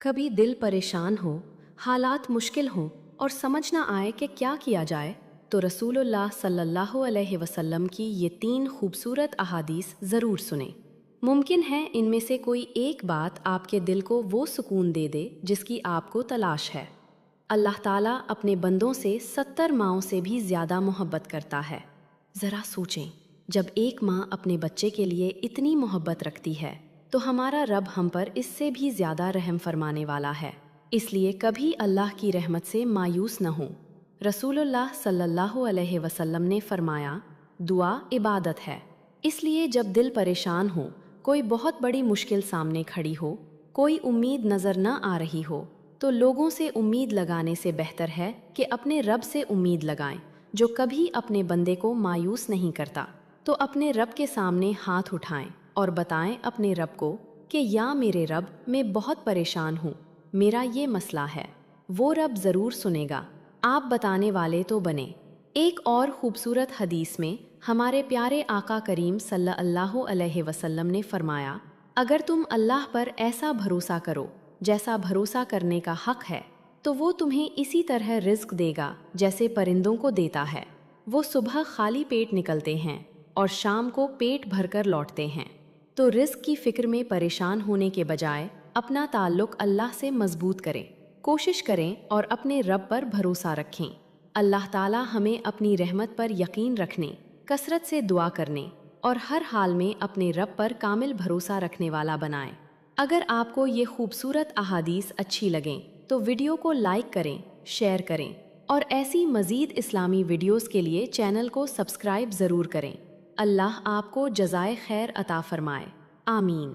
कभी दिल परेशान हो, हालात मुश्किल हों और समझ ना आए कि क्या किया जाए, तो रसूलुल्लाह सल्लल्लाहु अलैहि वसल्लम की ये 3 खूबसूरत अहादीस ज़रूर सुने। मुमकिन है इनमें से कोई एक बात आपके दिल को वो सुकून दे दे जिसकी आपको तलाश है। अल्लाह ताला अपने बंदों से 70 माँओं से भी ज़्यादा मोहब्बत करता है। ज़रा सोचें, जब एक माँ अपने बच्चे के लिए इतनी मोहब्बत रखती है, तो हमारा रब हम पर इससे भी ज़्यादा रहम फरमाने वाला है। इसलिए कभी अल्लाह की रहमत से मायूस न हो। रसूलुल्लाह सल्लल्लाहु अलैहि वसल्लम ने फरमाया, दुआ इबादत है। इसलिए जब दिल परेशान हो, कोई बहुत बड़ी मुश्किल सामने खड़ी हो, कोई उम्मीद नज़र न आ रही हो, तो लोगों से उम्मीद लगाने से बेहतर है कि अपने रब से उम्मीद लगाएं, जो कभी अपने बंदे को मायूस नहीं करता। तो अपने रब के सामने हाथ उठाएं और बताएं अपने रब को कि या मेरे रब, मैं बहुत परेशान हूँ, मेरा ये मसला है। वो रब ज़रूर सुनेगा, आप बताने वाले तो बने। एक और खूबसूरत हदीस में हमारे प्यारे आका करीम सल्लल्लाहु अलैहि वसल्लम ने फरमाया, अगर तुम अल्लाह पर ऐसा भरोसा करो जैसा भरोसा करने का हक है, तो वो तुम्हें इसी तरह रिज्क देगा जैसे परिंदों को देता है। वो सुबह खाली पेट निकलते हैं और शाम को पेट भरकर लौटते हैं। तो रिज्क की फिक्र में परेशान होने के बजाय अपना ताल्लुक अल्लाह से मजबूत करें, कोशिश करें और अपने रब पर भरोसा रखें। अल्लाह ताला हमें अपनी रहमत पर यकीन रखने, कसरत से दुआ करने और हर हाल में अपने रब पर कामिल भरोसा रखने वाला बनाएं। अगर आपको ये खूबसूरत अहादीस अच्छी लगें तो वीडियो को लाइक करें, शेयर करें और ऐसी मज़ीद इस्लामी वीडियोस के लिए चैनल को सब्सक्राइब ज़रूर करें। अल्लाह आपको जज़ाए खैर अता फरमाए। आमीन।